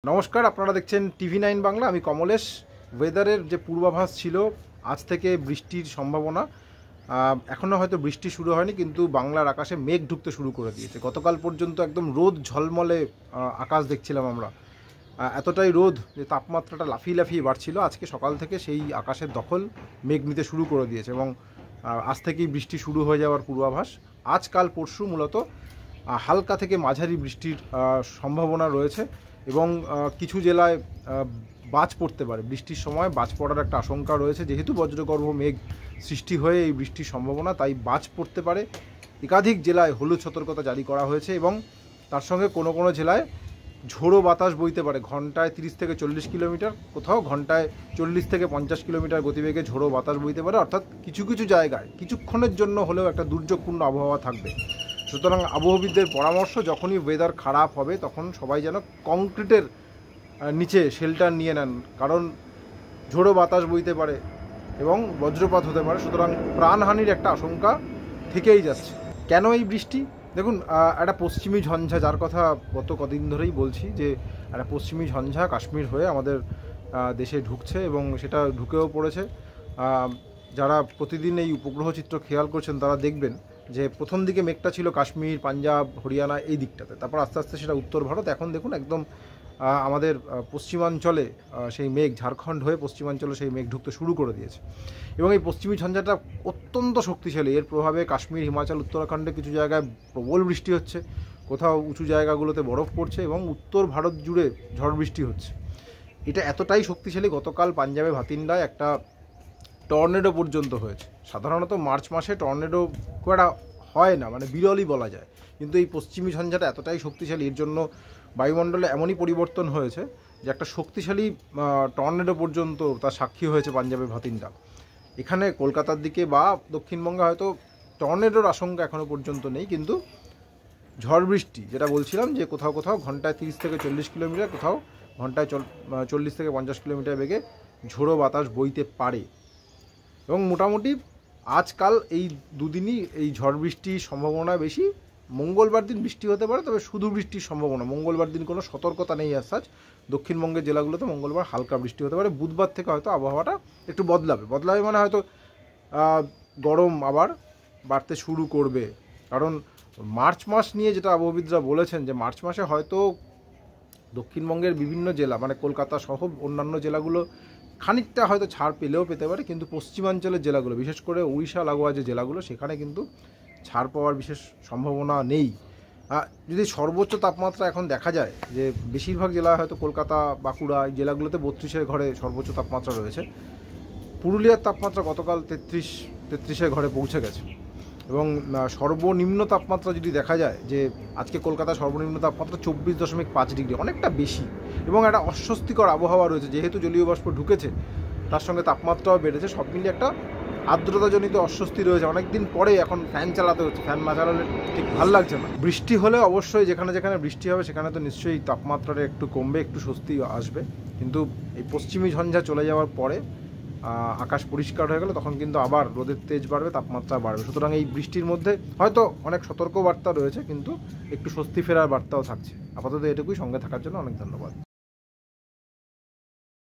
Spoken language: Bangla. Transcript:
নমস্কার, আপনারা দেখছেন টিভি9 বাংলা। আমি কমলেশ। ওয়েদারের যে পূর্বাভাস ছিল আজ থেকে বৃষ্টির সম্ভাবনা, এখনও হয়তো বৃষ্টি শুরু হয়নি, কিন্তু বাংলার আকাশে মেঘ ঢুকতে শুরু করে দিয়েছে। গতকাল পর্যন্ত একদম রোদ ঝলমলে আকাশ দেখছিলাম আমরা। এতটাই রোদ যে তাপমাত্রাটা লাফিয়ে লাফিয়ে বাড়ছিল। আজকে সকাল থেকে সেই আকাশের দখল মেঘ নিতে শুরু করে দিয়েছে এবং আজ থেকেই বৃষ্টি শুরু হয়ে যাওয়ার পূর্বাভাস। আজকাল পরশু মূলত হালকা থেকে মাঝারি বৃষ্টির সম্ভাবনা রয়েছে এবং কিছু জেলায় বাজ পড়তে পারে। বৃষ্টির সময় বাজ পড়ার একটা আশঙ্কা রয়েছে, যেহেতু বজ্রগর্ভ মেঘ সৃষ্টি হয়ে এই বৃষ্টির সম্ভাবনা, তাই বাজ পড়তে পারে। একাধিক জেলায় হলুদ সতর্কতা জারি করা হয়েছে এবং তার সঙ্গে কোনো কোনো জেলায় ঝোড়ো বাতাস বইতে পারে। ঘন্টায় 30 থেকে 40 কিলোমিটার, কোথাও ঘন্টায় 40 থেকে 50 কিলোমিটার গতিবেগে ঝোড়ো বাতাস বইতে পারে। অর্থাৎ কিছু কিছু জায়গায় কিছুক্ষণের জন্য হলেও একটা দুর্যোগপূর্ণ আবহাওয়া থাকবে। সুতরাং আবহাওয়াবিদদের পরামর্শ, যখনই ওয়েদার খারাপ হবে তখন সবাই যেন কংক্রিটের নিচে শেল্টার নিয়ে নেন, কারণ ঝোড়ো বাতাস বইতে পারে এবং বজ্রপাত হতে পারে। সুতরাং প্রাণহানির একটা আশঙ্কা থেকেই যাচ্ছে। কেন এই বৃষ্টি? দেখুন, একটা পশ্চিমী ঝঞ্ঝা, যার কথা গত কদিন ধরেই বলছি, যে একটা পশ্চিমী ঝঞ্ঝা কাশ্মীর হয়ে আমাদের দেশে ঢুকছে এবং সেটা ঢুকেও পড়েছে। যারা প্রতিদিন এই উপগ্রহ চিত্র খেয়াল করছেন তারা দেখবেন যে প্রথম দিকে মেঘটা ছিল কাশ্মীর, পাঞ্জাব, হরিয়ানা এই দিকটাতে, তারপর আস্তে আস্তে সেটা উত্তর ভারত। এখন দেখুন একদম আমাদের পশ্চিমাঞ্চলে সেই মেঘ, ঝাড়খণ্ড হয়ে পশ্চিমাঞ্চলে সেই মেঘ ঢুকতে শুরু করে দিয়েছে এবং এই পশ্চিমী ঝঞ্ঝাটা অত্যন্ত শক্তিশালী। এর প্রভাবে কাশ্মীর, হিমাচল, উত্তরাখণ্ডে কিছু জায়গায় প্রবল বৃষ্টি হচ্ছে, কোথাও উঁচু জায়গাগুলোতে বরফ পড়ছে এবং উত্তর ভারত জুড়ে ঝড় বৃষ্টি হচ্ছে। এটা এতটাই শক্তিশালী, গতকাল পাঞ্জাবে ভাতিন্ডায় একটা টর্নেডো পর্যন্ত হয়েছে। সাধারণত মার্চ মাসে টর্নেডো খুব একটা হয় না, মানে বিরলই বলা যায়, কিন্তু এই পশ্চিমী ঝঞ্ঝাটা এতটাই শক্তিশালী, এর জন্য বায়ুমণ্ডলে এমনই পরিবর্তন হয়েছে যে একটা শক্তিশালী টর্নেডো পর্যন্ত তার সাক্ষী হয়েছে পাঞ্জাবে ভাতিন্ডা। এখানে কলকাতার দিকে বা দক্ষিণবঙ্গে হয়তো টর্নেডোর আশঙ্কা এখনও পর্যন্ত নেই, কিন্তু ঝড় বৃষ্টি, যেটা বলছিলাম, যে কোথাও কোথাও ঘন্টায় 30 থেকে 40 কিলোমিটার, কোথাও ঘন্টায় 40 থেকে 50 কিলোমিটার বেগে ঝোড়ো বাতাস বইতে পারে। এবং মোটামুটি আজকাল এই দুদিনই এই ঝড় বৃষ্টির সম্ভাবনা বেশি। মঙ্গলবার দিন বৃষ্টি হতে পারে, তবে শুধু বৃষ্টির সম্ভাবনা। মঙ্গলবার দিন কোনো সতর্কতা নেই as such। দক্ষিণবঙ্গের জেলাগুলোতে মঙ্গলবার হালকা বৃষ্টি হতে পারে। বুধবার থেকে হয়তো আবহাওয়াটা একটু বদলাবে মানে হয়তো গরম আবার বাড়তে শুরু করবে। কারণ মার্চ মাস নিয়ে যেটা আবহাওয়াবিদরা বলেছেন, যে মার্চ মাসে হয়তো দক্ষিণবঙ্গের বিভিন্ন জেলা, মানে কলকাতা সহ অন্যান্য জেলাগুলো খানিকটা হয়তো ছাড় পেলেও পেতে পারে, কিন্তু পশ্চিমাঞ্চলের জেলাগুলো, বিশেষ করে উড়িষ্যা লাগোয়া যে জেলাগুলো, সেখানে কিন্তু ছাড় পাওয়ার বিশেষ সম্ভাবনা নেই। যদি সর্বোচ্চ তাপমাত্রা এখন দেখা যায়, যে বেশিরভাগ জেলা, হয়তো কলকাতা, বাঁকুড়া, এই জেলাগুলোতে 32-এর ঘরে সর্বোচ্চ তাপমাত্রা রয়েছে। পুরুলিয়ার তাপমাত্রা গতকাল 33-এর ঘরে পৌঁছে গেছে এবং সর্বনিম্ন তাপমাত্রা যদি দেখা যায়, যে আজকে কলকাতার সর্বনিম্ন তাপমাত্রা 24.5 ডিগ্রি, অনেকটা বেশি এবং একটা অস্বস্তিকর আবহাওয়া রয়েছে। যেহেতু জলীয় বাষ্প ঢুকেছে, তার সঙ্গে তাপমাত্রাও বেড়েছে, সব মিলিয়ে একটা আর্দ্রতাজনিত অস্বস্তি রয়েছে। অনেকদিন পরে এখন ফ্যান চালাতে হচ্ছে, ফ্যান না চালালে ঠিক ভালো লাগছে না। বৃষ্টি হলে অবশ্যই যেখানে যেখানে বৃষ্টি হবে সেখানে তো নিশ্চয়ই তাপমাত্রাটা একটু কমবে, একটু স্বস্তি আসবে, কিন্তু এই পশ্চিমী ঝঞ্ঝা চলে যাওয়ার পরে আকাশ পরিষ্কার হয়ে গেলে তখন কিন্তু আবার রোদের তেজ বাড়বে, তাপমাত্রা বাড়বে। সুতরাং এই বৃষ্টির মধ্যে হয়তো অনেক সতর্ক বার্তা রয়েছে, কিন্তু একটু স্বস্তি ফেরার বার্তাও থাকছে। আপাতত এটুকুই। সঙ্গে থাকার জন্য অনেক ধন্যবাদ।